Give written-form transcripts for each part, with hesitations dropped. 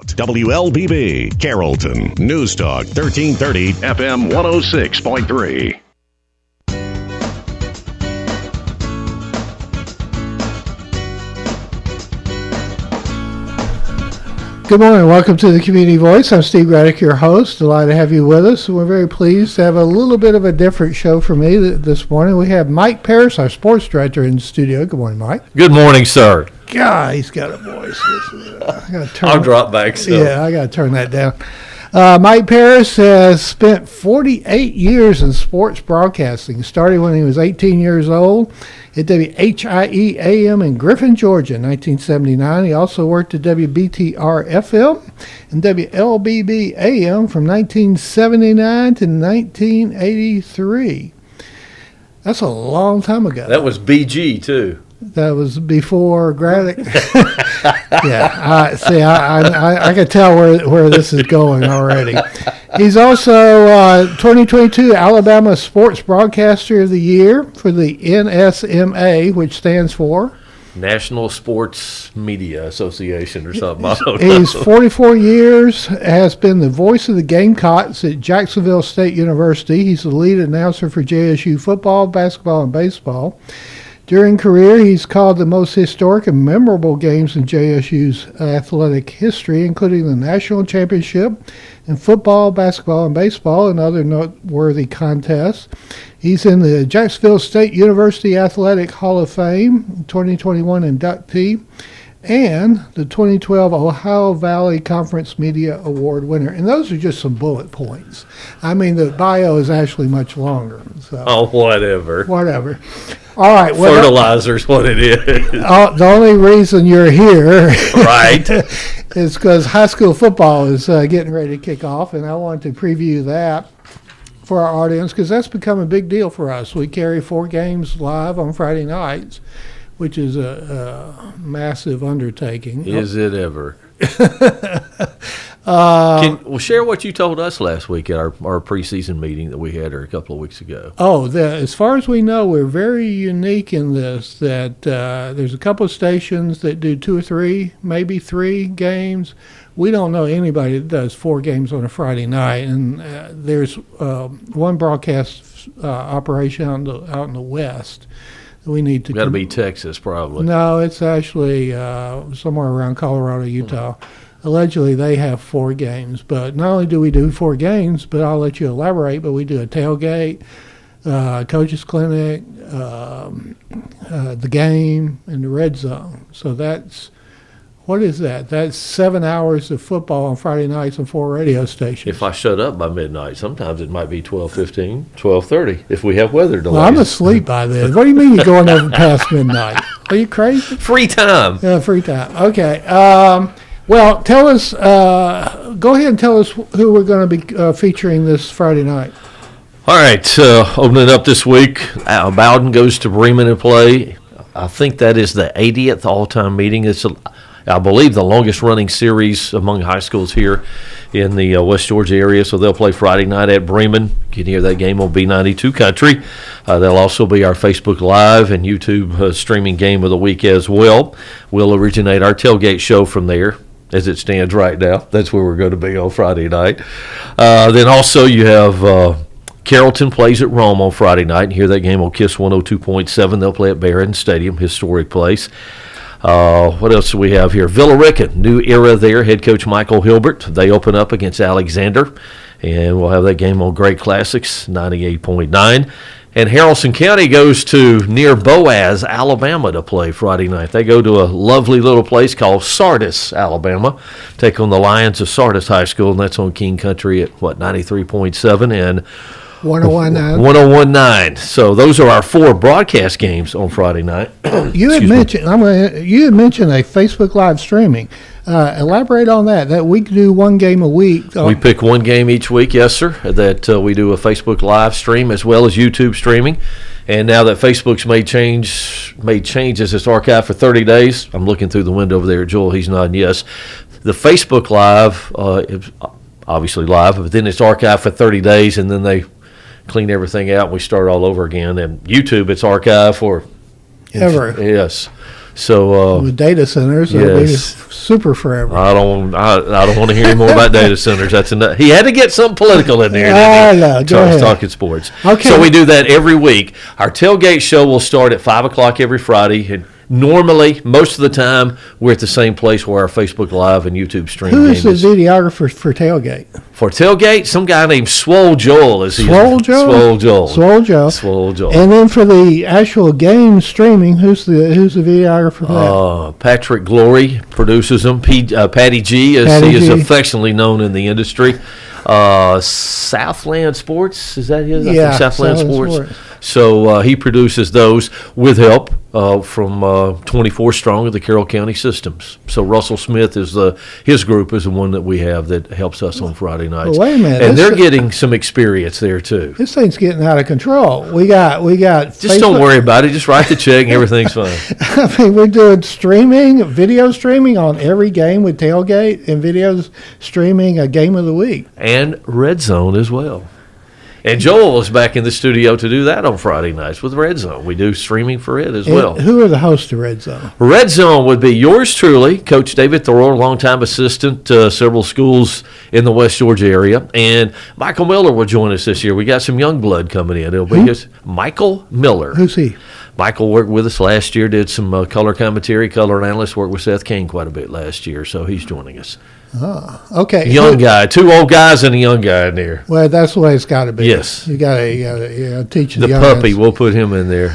WLBB, Carrollton, News Talk, 1330, FM 106.3. Good morning. Welcome to the Community Voice. I'm Steve Gradick, your host. Delighted to have you with us. We're very pleased to have a little bit of a different show for me this morning. We have Mike Parris, our sports director, in the studio. Good morning, Mike. Good morning, sir. God, he's got a voice. I'll drop back. So. Yeah, I got to turn that down. Mike Parris has spent 48 years in sports broadcasting, starting when he was 18 years old at WHIE AM in Griffin, Georgia in 1979. He also worked at WBTR FM and WLBB AM from 1979 to 1983. That's a long time ago. That was BG, too. That was before Gradick. Yeah, I can tell where this is going already. He's also 2022 Alabama Sports Broadcaster of the Year for the NSMA, which stands for National Sports Media Association or something. I don't He's know. 44 years, has been the voice of the Gamecocks at Jacksonville State University. He's the lead announcer for JSU football, basketball, and baseball. During career, he's called the most historic and memorable games in JSU's athletic history, including the national championship in football, basketball, and baseball, and other noteworthy contests. He's in the Jacksonville State University Athletic Hall of Fame, 2021 inductee, and the 2012 Ohio Valley Conference Media Award winner. And those are just some bullet points. I mean, the bio is actually much longer. So. Oh, whatever. Whatever. All right. Well, fertilizer's what it is. The only reason you're here Right. is because high school football is getting ready to kick off, and I want to preview that for our audience because that's become a big deal for us. We carry 4 games live on Friday nights, which is a massive undertaking. Is it ever? Share what you told us last week at our preseason meeting that we had a couple of weeks ago. As far as we know, we're very unique in this, that there's a couple of stations that do 2 or 3, maybe 3 games. We don't know anybody that does 4 games on a Friday night, and there's one broadcast operation out in the West. We need to. Got to be Texas, probably. No, it's actually somewhere around Colorado, Utah. Allegedly, they have 4 games. But not only do we do 4 games, but I'll let you elaborate, but we do a tailgate, coaches clinic, the game, and the red zone. So what is that? That's 7 hours of football on Friday nights on 4 radio stations. If I shut up by midnight, sometimes it might be 12:15, 12:30 if we have weather delays. Well, I'm asleep by then. What do you mean you're going over past midnight? Are you crazy? Free time. Yeah, free time. Okay. Well, tell us, go ahead and tell us who we're going to be featuring this Friday night. All right, opening up this week, Bowden goes to Bremen to play. I think that is the 80th all-time meeting. It's, I believe, the longest-running series among high schools here in the West Georgia area. So they'll play Friday night at Bremen. You can hear that game on B92 Country. They'll also be our Facebook Live and YouTube streaming game of the week as well. We'll originate our tailgate show from there. As it stands right now, that's where we're going to be on Friday night. Then also you have Carrollton plays at Rome on Friday night, and hear that game on KISS 102.7. They'll play at Barron Stadium, historic place. What else do we have here? Villa Rica, new era there. Head coach Michael Hilbert. They open up against Alexander, and we'll have that game on Great Classics 98.9. And Haralson County goes to near Boaz, Alabama to play Friday night. They go to a lovely little place called Sardis, Alabama, take on the Lions of Sardis High School, and that's on King Country at, 93.7 and 101.9. 101.9. So those are our 4 broadcast games on Friday night. You had mentioned a Facebook Live streaming. Elaborate on that. That we do 1 game a week. We pick 1 game each week, yes, sir. That we do a Facebook Live stream as well as YouTube streaming. And now that Facebook's made changes, it's archived for 30 days. I'm looking through the window over there at Joel. He's nodding yes. The Facebook Live is obviously live, but then it's archived for 30 days, and then they clean everything out and we start all over again. And YouTube, it's archived for ever. Yes. So with data centers, it'll be super forever. I don't want to hear any more about data centers. That's enough. He had to get something political in there. Go ahead. Talking sports. Okay. So we do that every week. Our tailgate show will start at 5:00 every Friday. And normally, most of the time, we're at the same place where our Facebook Live and YouTube stream Who game is the videographer for tailgate? For tailgate, some guy named Swole Joel. Swole Joel. And then for the actual game streaming, who's the videographer for that? Patrick Glory produces them. Patty G, as he is affectionately known in the industry. Southland Sports, is that his? Yeah, Southland Sports. So he produces those with help from 24 Strong of the Carroll County Systems. So Russell Smith is his group is the one that we have that helps us on Friday nights. Well, wait a minute, and they're getting some experience there too. This thing's getting out of control. We got. Just Facebook. Don't worry about it. Just write the check and everything's fine. I mean, we're doing video streaming on every game with tailgate, and videos streaming a game of the week. And Red Zone as well. And Joel is back in the studio to do that on Friday nights with Red Zone. We do streaming for it as well. Who are the hosts of Red Zone? Red Zone would be yours truly, Coach David Thorold, longtime assistant to several schools in the West Georgia area. And Michael Miller will join us this year. We got some young blood coming in. It'll be Michael Miller. Who's he? Michael worked with us last year, did some color commentary, color analyst, worked with Seth Kane quite a bit last year, so he's joining us. Oh, okay. Young guy, 2 old guys and a young guy in there. Well, that's the way it's got to be. Yes, you got to teach the puppy. We'll put him in there.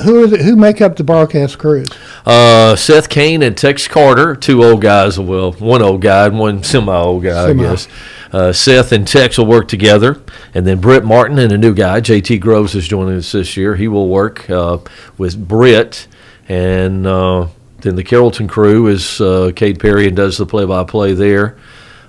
Who make up the broadcast crews? Seth Kane and Tex Carter, 2 old guys. Well, 1 old guy and 1 semi-old guy, I guess. Seth and Tex will work together, and then Britt Martin and a new guy, JT Groves, is joining us this year. He will work with Britt, and then the Carrollton crew is Cade Perry and does the play-by-play there.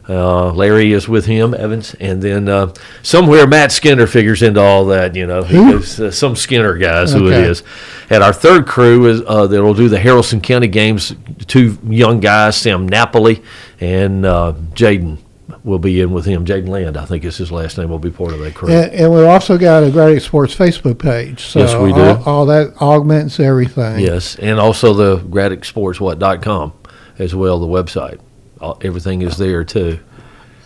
Larry is with him, Evans, and then somewhere Matt Skinner figures into all that. He goes, some Skinner guys who it is. And our third crew is that'll do the Haralson County games. 2 young guys, Sam Napoli and Jaden. Will be in with him. Jaden Land, I think is his last name, will be part of that crew. And we've also got a Gradick Sports Facebook page. So yes, we do. All that augments everything. Yes, and also the GradickSportsWhat.com as well, the website. Everything is there, too.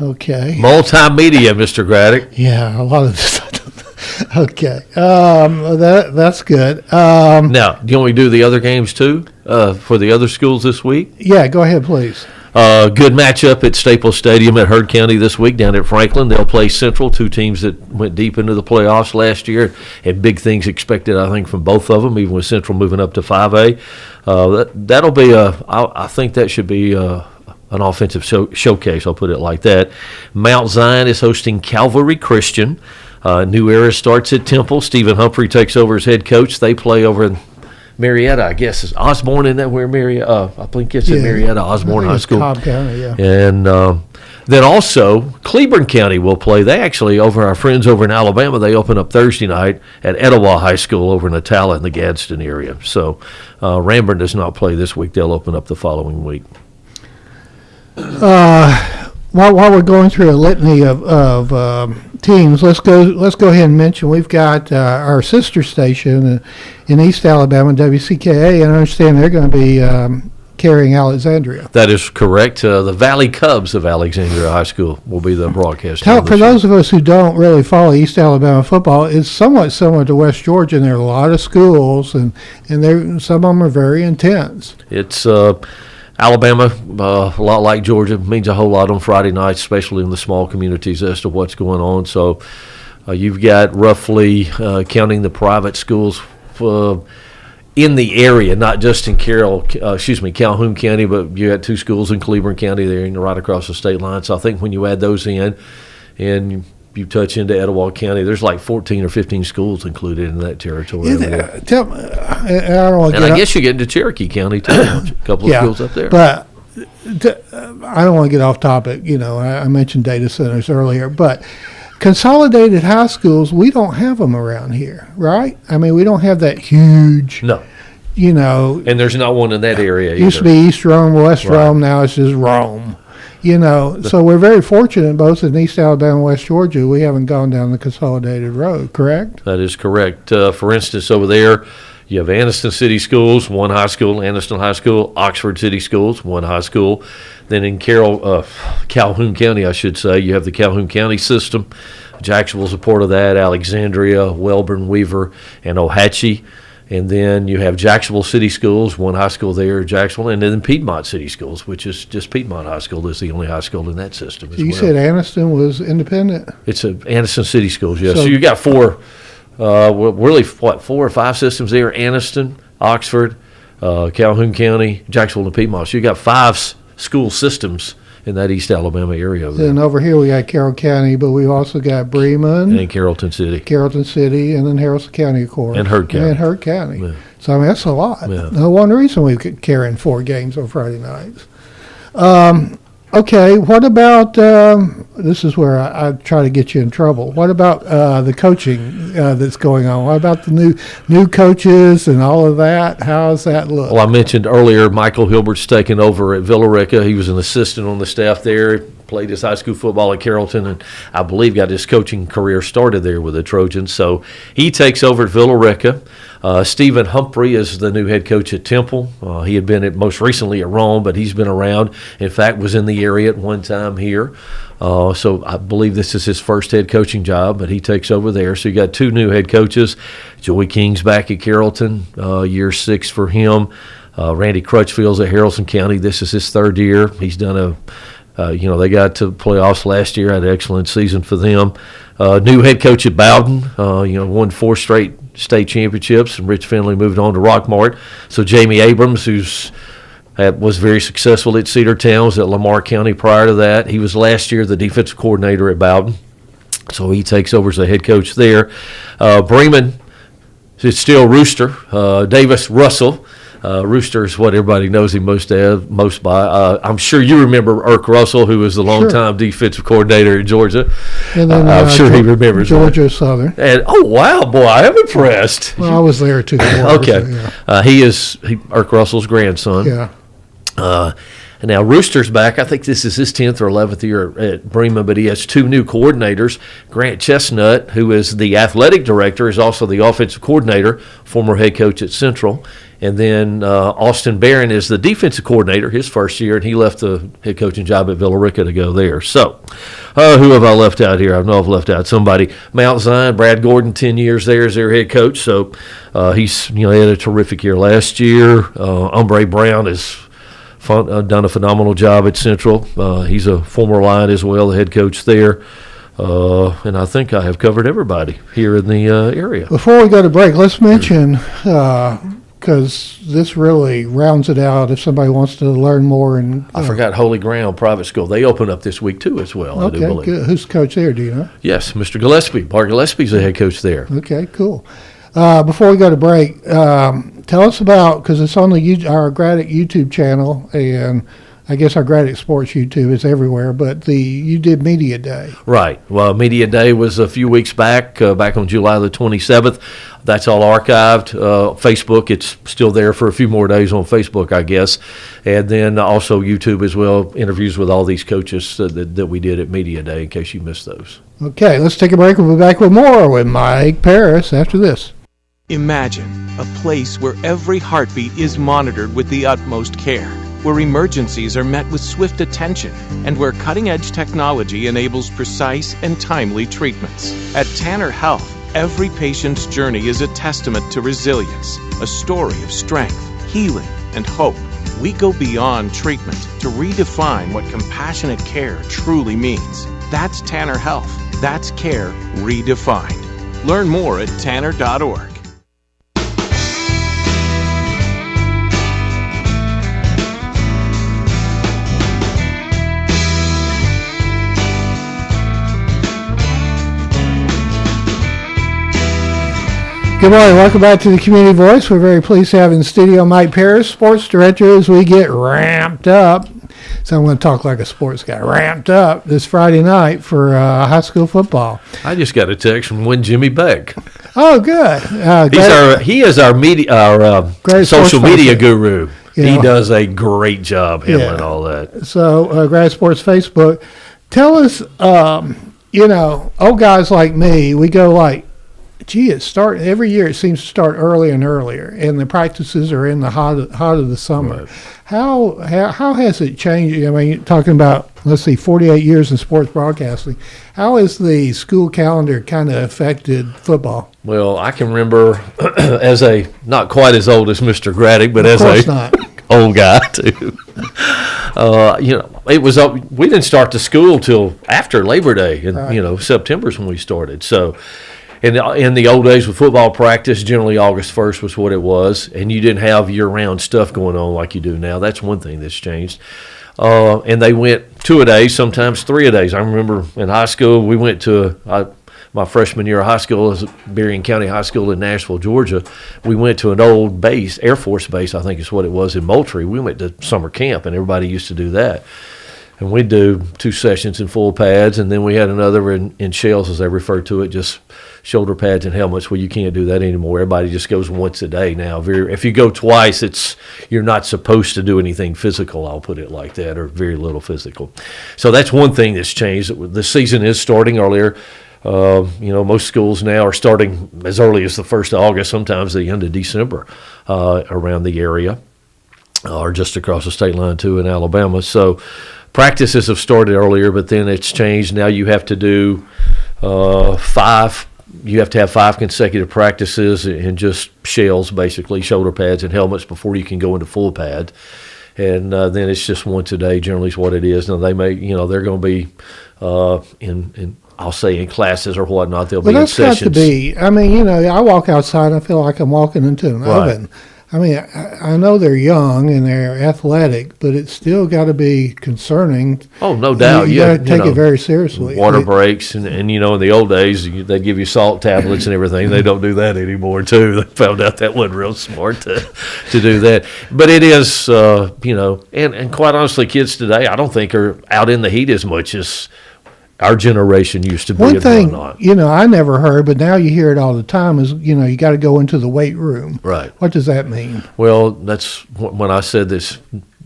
Okay. Multimedia, Mr. Gradick. Yeah, a lot of this. Okay. That's good. Now, do you want me to do the other games, too, for the other schools this week? Yeah, go ahead, please. Good matchup at Staples Stadium at Heard County this week down at Franklin. They'll play Central, 2 teams that went deep into the playoffs last year. And big things expected, I think, from both of them, even with Central moving up to 5A. That'll be I think that should be an offensive showcase, I'll put it like that. Mount Zion is hosting Calvary Christian. New era starts at Temple. Stephen Humphrey takes over as head coach. They play over in Marietta, I guess. Is Osborne in that where Marietta? I think it's in Marietta, Osborne High School. Cobb County, yeah. And then also Cleburne County will play. They actually, over our friends over in Alabama, they open up Thursday night at Etowah High School over in Attala in the Gadsden area. So Ramburn does not play this week. They'll open up the following week. While we're going through a litany of teams, let's go ahead and mention we've got our sister station in East Alabama, WCKA, and I understand they're going to be carrying Alexandria. That is correct. The Valley Cubs of Alexandria High School will be the broadcast. For those of us who don't really follow East Alabama football, it's somewhat similar to West Georgia, and there are a lot of schools, and some of them are very intense. It's Alabama, a lot like Georgia, means a whole lot on Friday nights, especially in the small communities as to what's going on. So you've got roughly, counting the private schools in the area, not just in Calhoun County, but you got 2 schools in Cleburne County there and right across the state line. So I think when you add those in and you touch into Etowah County, there's like 14 or 15 schools included in that territory. I guess you get into Cherokee County too. A couple of schools up there. But I don't want to get off topic. I mentioned data centers earlier, but consolidated high schools, we don't have them around here, right? I mean, we don't have that huge. No. And there's not one in that area either. Used to be East Rome, West Rome. Now it's just Rome. So we're very fortunate both in East Alabama and West Georgia. We haven't gone down the consolidated road, correct? That is correct. For instance, over there, You have Anniston City Schools, one high school, Anniston High School, Oxford City Schools, one high school. Then in Calhoun County, I should say, you have the Calhoun County system. Jacksonville's a part of that, Alexandria, Welborn, Weaver, and Ohatchee. And then you have Jacksonville City Schools, one high school there, Jacksonville, and then Piedmont City Schools, which is just Piedmont High School is the only high school in that system as well. You said Anniston was independent? It's Anniston City Schools, yes. So you got four or five systems there: Anniston, Oxford, Calhoun County, Jacksonville, and Piedmont. So you got five school systems in that East Alabama area over there. Then over here we got Carroll County, but we've also got Bremen. And Carrollton City. And then Harrison County, of course. And Heard County. Yeah. So, I mean, that's a lot. Yeah. No one reason we could carry in 4 games on Friday nights. Okay, what about, this is where I try to get you in trouble. What about the coaching that's going on? What about the new coaches and all of that? How does that look? Well, I mentioned earlier Michael Hilbert's taken over at Villa Rica. He was an assistant on the staff there, played his high school football at Carrollton, and I believe got his coaching career started there with the Trojans. So he takes over at Villa Rica. Stephen Humphrey is the new head coach at Temple. He had been most recently at Rome, but he's been around. In fact, was in the area at one time here. So I believe this is his first head coaching job, but he takes over there. So you got 2 new head coaches. Joey King's back at Carrollton, year 6 for him. Randy Crutchfield's at Haralson County. This is his 3rd year. He's done they got to playoffs last year. Had an excellent season for them. New head coach at Bowden. Won 4 straight state championships, and Rich Finley moved on to Rockmart. So Jamie Abrams, was very successful at Cedartown, was at Lamar County prior to that. He was last year the defensive coordinator at Bowden, so he takes over as the head coach there. Bremen, it's still Rooster. Davis Russell. Rooster is what everybody knows him most by. I'm sure you remember Irk Russell, who was the longtime defensive coordinator at Georgia. And then, I'm sure he remembers Georgia Southern. And wow, boy, I am impressed. Well, I was there too. Okay, so, yeah. He is Irk Russell's grandson. Yeah. And now Rooster's back. I think this is his 10th or 11th year at Bremen, but he has 2 new coordinators. Grant Chestnut, who is the athletic director, is also the offensive coordinator, former head coach at Central. And then Austin Barron is the defensive coordinator, his first year, and he left the head coaching job at Villa Rica to go there. So who have I left out here? I know I've left out somebody. Mount Zion, Brad Gordon, 10 years there as their head coach. So he's he had a terrific year last year. Umbre Brown has done a phenomenal job at Central. He's a former Lion as well, the head coach there. And I think I have covered everybody here in the area. Before we go to break, let's mention, because this really rounds it out if somebody wants to learn more. I forgot Holy Ground Private School. They open up this week too as well, I do believe. Good. Who's the coach there, do you know? Yes, Mr. Gillespie. Bart Gillespie's the head coach there. Okay, cool. Before we go to break, tell us about, because it's on our Gradick YouTube channel, and I guess our Gradick Sports YouTube is everywhere, but you did Media Day. Right. Well, Media Day was a few weeks back on July the 27th. That's all archived. Facebook, it's still there for a few more days on Facebook, I guess. And then also YouTube as well, interviews with all these coaches that we did at Media Day, in case you missed those. Okay, let's take a break. We'll be back with more with Mike Parris after this. Imagine a place where every heartbeat is monitored with the utmost care, where emergencies are met with swift attention, and where cutting-edge technology enables precise and timely treatments. At Tanner Health, every patient's journey is a testament to resilience, a story of strength, healing, and hope. We go beyond treatment to redefine what compassionate care truly means. That's Tanner Health. That's care redefined. Learn more at tanner.org. Good morning. Welcome back to the Community Voice. We're very pleased to have in studio Mike Parris, sports director, as we get ramped up. So I'm going to talk like a sports guy. Ramped up this Friday night for high school football. I just got a text from Win Jimmy Beck. Oh, good. He is our social media guru. He does a great job handling all that. So, Grad Sports Facebook, tell us, old guys like me, we go like gee, every year it seems to start earlier and earlier, and the practices are in the heart of the summer. Right. How has it changed? I mean, talking about, let's see, 48 years in sports broadcasting, how has the school calendar kind of affected football? Well, I can remember as not quite as old as Mr. Gradick, but as old guy too. It was we didn't start the school till after Labor Day, and right. September's when we started. So, in the old days with football practice, generally August 1st was what it was, and you didn't have year-round stuff going on like you do now. That's one thing that's changed. And they went 2 a day, sometimes 3 a days. I remember in high school we went to my freshman year of high school is Berrien County High School in Nashville, Georgia. We went to an old base, Air Force base, I think is what it was, in Moultrie. We went to summer camp, and everybody used to do that. And we'd do 2 sessions in full pads, and then we had another in shells, as they refer to it, just shoulder pads and helmets. Well, you can't do that anymore. Everybody just goes once a day now. If you go twice, you're not supposed to do anything physical, I'll put it like that, or very little physical. So that's one thing that's changed. The season is starting earlier. Most schools now are starting as early as the 1st of August, sometimes the end of December around the area, or just across the state line too in Alabama. So practices have started earlier, but then it's changed. Now you have to do 5. You have to have 5 consecutive practices in just shells, basically shoulder pads and helmets, before you can go into full pad. And then it's just once a day. Generally, is what it is. Now they may, they're going to be in I'll say in classes or whatnot, they'll be in sessions. Got to be. I mean, I walk outside and I feel like I'm walking into an oven. I mean, I know they're young and they're athletic, but it's still got to be concerning. Oh, no doubt. You got to take it very seriously. Water breaks, and in the old days, they'd give you salt tablets and everything. They don't do that anymore, too. They found out that wasn't real smart to do that. But it is, and quite honestly, kids today, I don't think are out in the heat as much as our generation used to be. One thing, I never heard, but now you hear it all the time, is, you got to go into the weight room. Right. What does that mean? Well, that's when I said this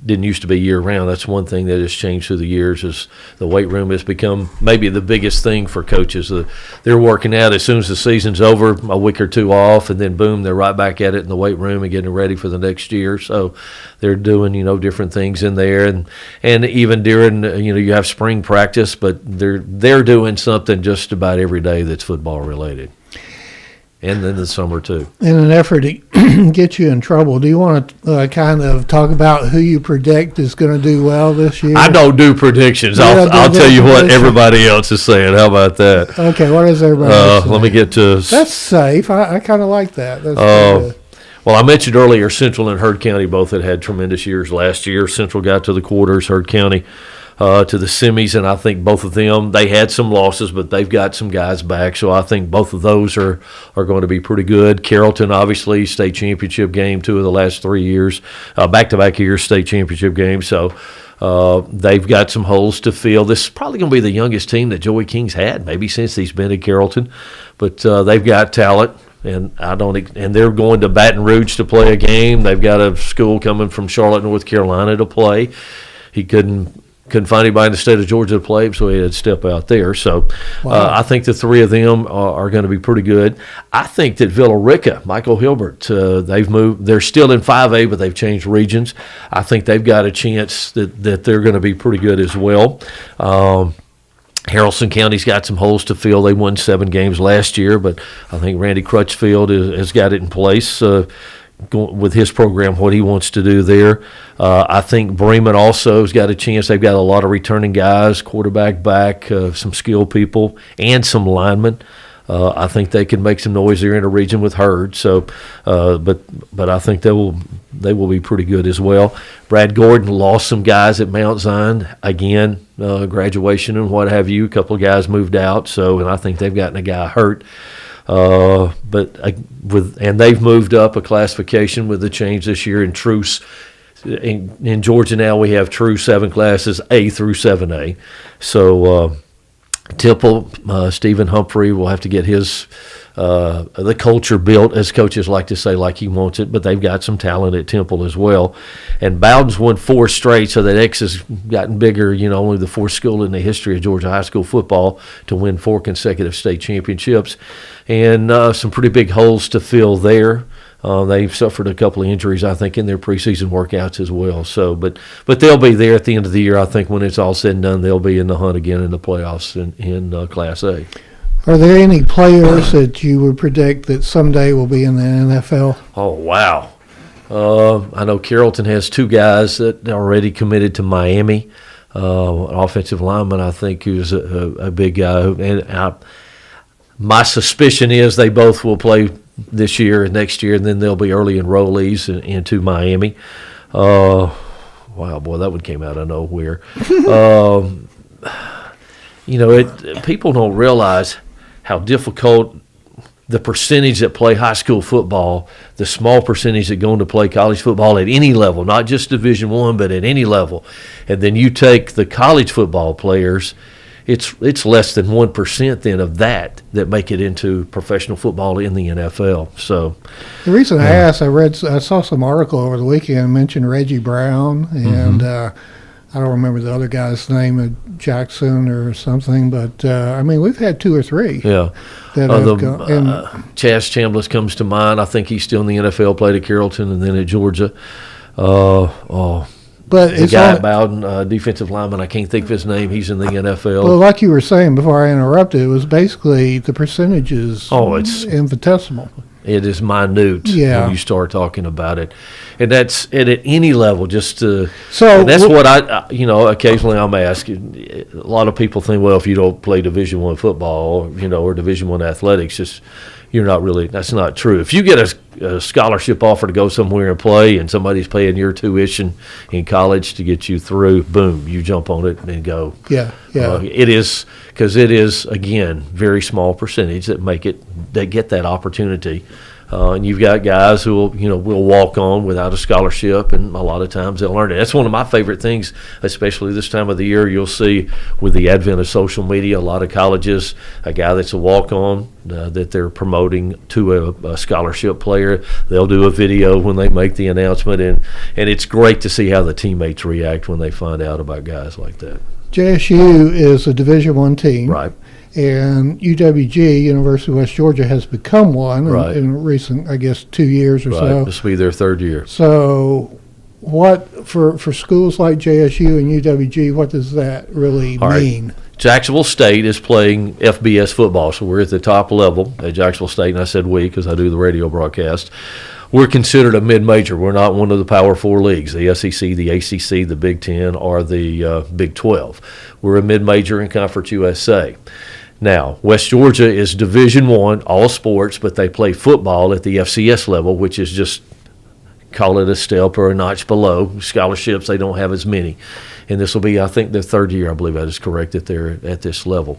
didn't used to be year-round. That's one thing that has changed through the years, is the weight room has become maybe the biggest thing for coaches. They're working out as soon as the season's over, a week or 2 off, and then boom, they're right back at it in the weight room and getting ready for the next year. So they're doing, different things in there. And even during, you have spring practice, but they're doing something just about every day that's football related. And then the summer, too. In an effort to get you in trouble, do you want to kind of talk about who you predict is going to do well this year? I don't do predictions. I'll tell you what everybody else is saying. How about that? Okay, what is everybody saying? Let me get to... That's safe. I kind of like that. That's well, I mentioned earlier Central and Heard County both had tremendous years last year. Central got to the quarters, Heard County to the semis, and I think both of them, they had some losses, but they've got some guys back, so I think both of those are going to be pretty good. Carrollton, obviously, state championship game 2 of the last 3 years, back-to-back years state championship games, so they've got some holes to fill. This is probably going to be the youngest team that Joey King's had, maybe since he's been at Carrollton, but they've got talent. And they're going to Baton Rouge to play a game. They've got a school coming from Charlotte, North Carolina to play. He couldn't find anybody in the state of Georgia to play, so he had to step out there. So I think the 3 of them are going to be pretty good. I think that Villa Rica, Michael Hilbert, they've moved. They're still in 5A, but they've changed regions. I think they've got a chance that they're going to be pretty good as well. Haralson County's got some holes to fill. They won 7 games last year, but I think Randy Crutchfield has got it in place with his program, what he wants to do there. I think Bremen also has got a chance. They've got a lot of returning guys, quarterback back, some skilled people, and some linemen. I think they can make some noise there in a region with Herd. So, but I think they will be pretty good as well. Brad Gordon lost some guys at Mount Zion again, graduation and what have you. A couple of guys moved out. So, and I think they've gotten a guy hurt. And they've moved up a classification with the change this year in Truce. In Georgia now we have true 7 classes, A through 7A. So. Tipple, Stephen Humphrey will have to get his the culture built, as coaches like to say, like he wants it, but they've got some talent at Temple as well. And Bowden's won 4 straight, so that X has gotten bigger, only the 4th school in the history of Georgia high school football to win 4 consecutive state championships. And some pretty big holes to fill there. They've suffered a couple of injuries, I think, in their preseason workouts as well. So, but they'll be there at the end of the year. I think when it's all said and done, they'll be in the hunt again in the playoffs in Class A. Are there any players that you would predict that someday will be in the NFL? Oh, wow. I know Carrollton has 2 guys that are already committed to Miami. An offensive lineman, I think, who's a big guy. And my suspicion is they both will play this year and next year, and then they'll be early enrollees into Miami. Wow, boy, that one came out of nowhere. People don't realize how difficult the percentage that play high school football, the small percentage that go into play college football at any level, not just Division I, but at any level. And then you take the college football players, it's less than 1% then of that make it into professional football in the NFL. So the reason I asked, I saw some article over the weekend mentioned Reggie Brown and I don't remember the other guy's name, Jackson or something, but we've had 2 or 3. Yeah, that have gone. Chaz Chambliss comes to mind. I think he's still in the NFL, played at Carrollton and then at Georgia. But the guy at Bowden, defensive lineman, I can't think of his name. He's in the NFL. Well, like you were saying before I interrupted, it was basically the percentages. It's infinitesimal. It is minute when you start talking about it. And that's at any level, just to – so that's what occasionally I'm asking. A lot of people think, well, if you don't play Division I football, or Division I athletics, just you're not really – that's not true. If you get a scholarship offer to go somewhere and play and somebody's paying your tuition in college to get you through, boom, you jump on it and go. Yeah. It is – because it is, again, very small percentage that get that opportunity. And you've got guys who will walk on without a scholarship, and a lot of times they'll learn it. That's one of my favorite things, especially this time of the year. You'll see with the advent of social media, a lot of colleges, a guy that's a walk-on that they're promoting to a scholarship player. They'll do a video when they make the announcement, and it's great to see how the teammates react when they find out about guys like that. JSU is a Division I team. Right. And UWG, University of West Georgia, has become one in recent, 2 years or so. This will be their 3rd year. So what, for schools like JSU and UWG, what does that really mean? Right. Jacksonville State is playing FBS football, so we're at the top level at Jacksonville State, and I said we because I do the radio broadcast. We're considered a mid-major. We're not one of the Power 4 leagues, the SEC, the ACC, the Big Ten, or the Big 12. We're a mid-major in Conference USA. Now, West Georgia is Division I, all sports, but they play football at the FCS level, which is just, call it a step or a notch below. Scholarships, they don't have as many. And this will be, I think, their 3rd year, I believe that is correct, that they're at this level.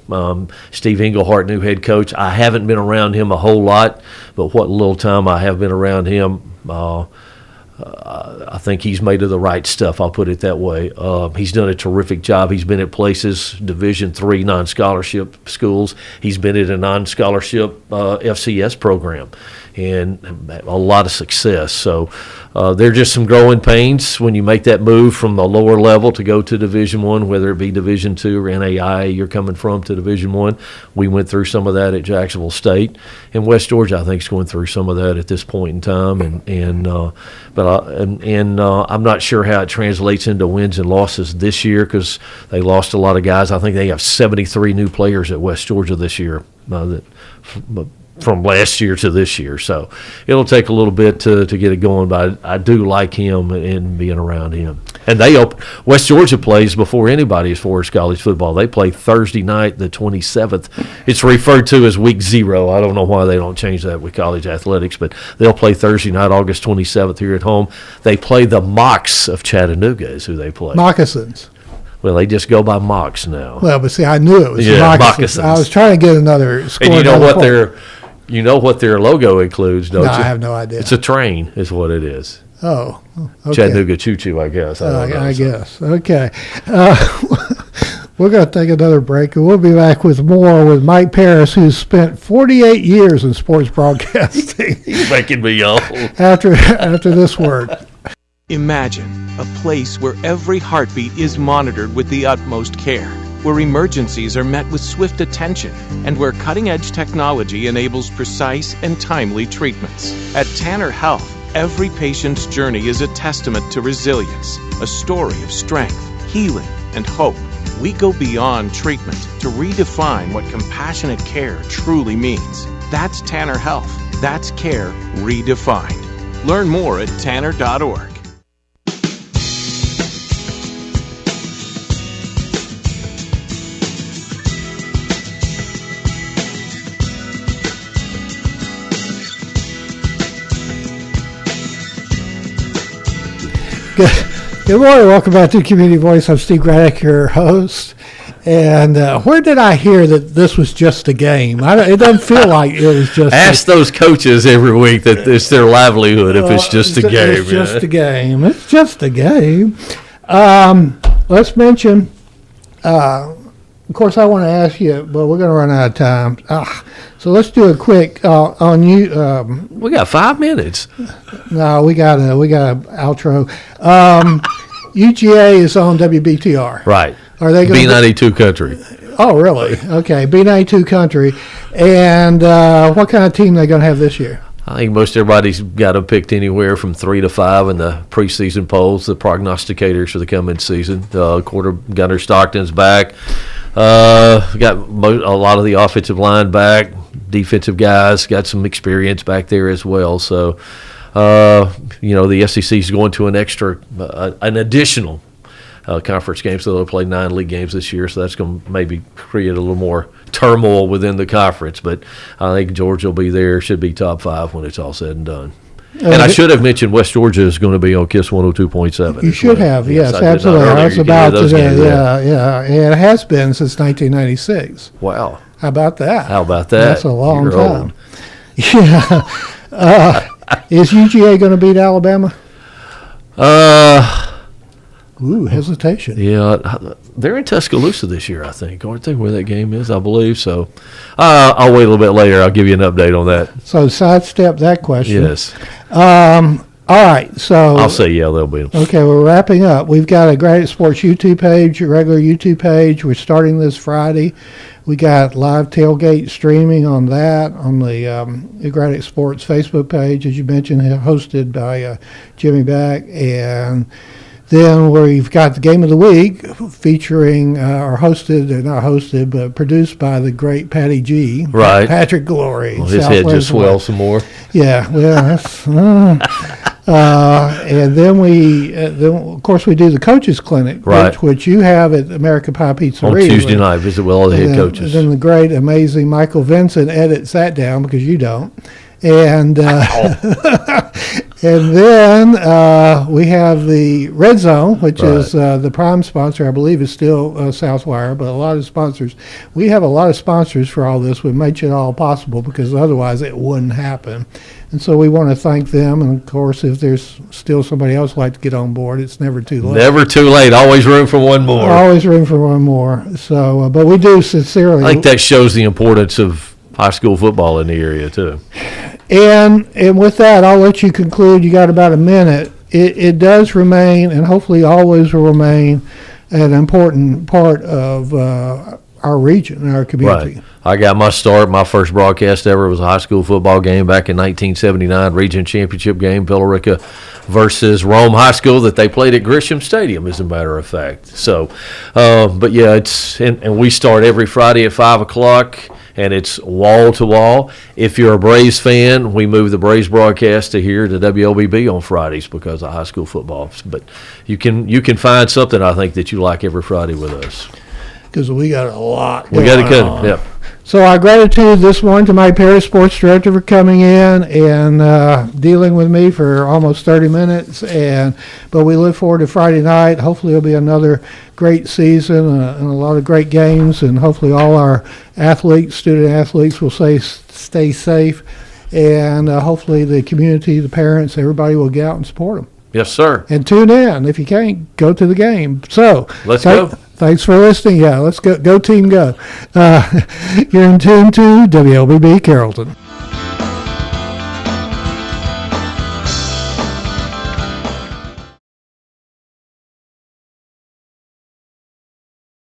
Steve Englehart, new head coach. I haven't been around him a whole lot, but what little time I have been around him, I think he's made of the right stuff, I'll put it that way. He's done a terrific job. He's been at places, Division III non-scholarship schools. He's been at a non-scholarship FCS program, and a lot of success. So there are just some growing pains when you make that move from the lower level to go to Division I, whether it be Division II or NAIA you're coming from to Division I. We went through some of that at Jacksonville State, and West Georgia, I think, is going through some of that at this point in time. I'm not sure how it translates into wins and losses this year because they lost a lot of guys. I think they have 73 new players at West Georgia this year from last year to this year. So it'll take a little bit to get it going, but I do like him and being around him. And West Georgia plays before anybody as far as college football. They play Thursday night, the 27th. It's referred to as week 0. I don't know why they don't change that with college athletics, but they'll play Thursday night, August 27th here at home. They play the Mocs of Chattanooga is who they play. Moccasins. Well, they just go by Mocs now. Well, but see, I knew it was Moccasins. I was trying to get another score. And you know what their logo includes, don't you? I have no idea. It's a train is what it is. Oh, okay. Chattanooga Choo Choo, I guess. I guess. Okay. We're going to take another break, and we'll be back with more with Mike Parris, who's spent 48 years in sports broadcasting. He's making me old. After this word. Imagine a place where every heartbeat is monitored with the utmost care, where emergencies are met with swift attention, and where cutting-edge technology enables precise and timely treatments. At Tanner Health, every patient's journey is a testament to resilience, a story of strength, healing, and hope. We go beyond treatment to redefine what compassionate care truly means. That's Tanner Health. That's care redefined. Learn more at tanner.org. Good morning. Welcome back to Community Voice. I'm Steve Gradick, your host. And where did I hear that this was just a game? It doesn't feel like it was just. Ask those coaches every week that it's their livelihood if it's just a game. It's just a game. It's just a game. Let's mention. Of course, I want to ask you, but we're going to run out of time. So let's do a quick on you. We got 5 minutes. No, we got a outro. UGA is on WBTR. Right. Are they going B92 Country? Oh, really? Okay, B92 Country. And what kind of team are they going to have this year? I think most everybody's got them picked anywhere from 3 to 5 in the preseason polls, the prognosticators for the coming season. Quarter Gunner Stockton's back. Got a lot of the offensive line back. Defensive guys got some experience back there as well. So, the SEC is going to an additional conference game, so they'll play 9 league games this year. So that's going to maybe create a little more turmoil within the conference. But I think Georgia will be there, should be top 5 when it's all said and done. And I should have mentioned West Georgia is going to be on KISS 102.7. You should have, yes, absolutely. I was about today, yeah. And it has been since 1996. Wow. How about that? That's a long You're time. old. Yeah. Is UGA going to beat Alabama? Ooh, hesitation. Yeah, they're in Tuscaloosa this year, I think. Aren't they, where that game is? I believe so. I'll wait a little bit later. I'll give you an update on that. So sidestep that question. Yes. All right, so I'll say, yeah, they'll be. Okay, we're wrapping up. We've got a Gradick Sports YouTube page, a regular YouTube page. We're starting this Friday. We got live tailgate streaming on that, on the Gradick Sports Facebook page, as you mentioned, hosted by Jimmy Back. And then we've got the Game of the Week featuring, or hosted, or not hosted, but produced by the great Patty G. Right. Patrick Glory. Well, his head just swells some more. Yeah, well, that's... and then of course, we do the coaches clinic, right, which you have at American Pie Pizzeria on Tuesday night. Visit with all the head coaches. And then the great, amazing Michael Vincent edits that down because you don't. And and then we have the Red Zone, which is the prime sponsor. I believe is still Southwire, but a lot of sponsors. We have a lot of sponsors for all this. We made it all possible because otherwise it wouldn't happen. And so we want to thank them. And of course, if there's still somebody else who'd like to get on board, it's never too late. Never too late. Always room for one more. Always room for one more. So, but we do sincerely. I think that shows the importance of high school football in the area too. And with that, I'll let you conclude. You got about a minute. It does remain, and hopefully always will remain, an important part of our region and our community. Right. I got my start. My first broadcast ever was a high school football game back in 1979, region championship game, Villarica versus Rome High School, that they played at Grisham Stadium, as a matter of fact. So, but yeah, it's and we start every Friday at 5 o'clock. And it's wall to wall. If you're a Braves fan, we move the Braves broadcast to here to WLBB on Fridays because of high school football. But you can find something, I think, that you like every Friday with us. Because we got a lot. We got it covered. Yeah. So our gratitude this morning to my Parris Sports Director for coming in and dealing with me for almost 30 minutes. But we look forward to Friday night. Hopefully it'll be another great season and a lot of great games. And hopefully all our student athletes will stay safe. And hopefully the community, the parents, everybody will get out and support them. Yes, sir. And tune in. If you can't, go to the game. So let's go. Thanks for listening. Yeah, let's go team, go. You're in tune to WLBB Carrollton.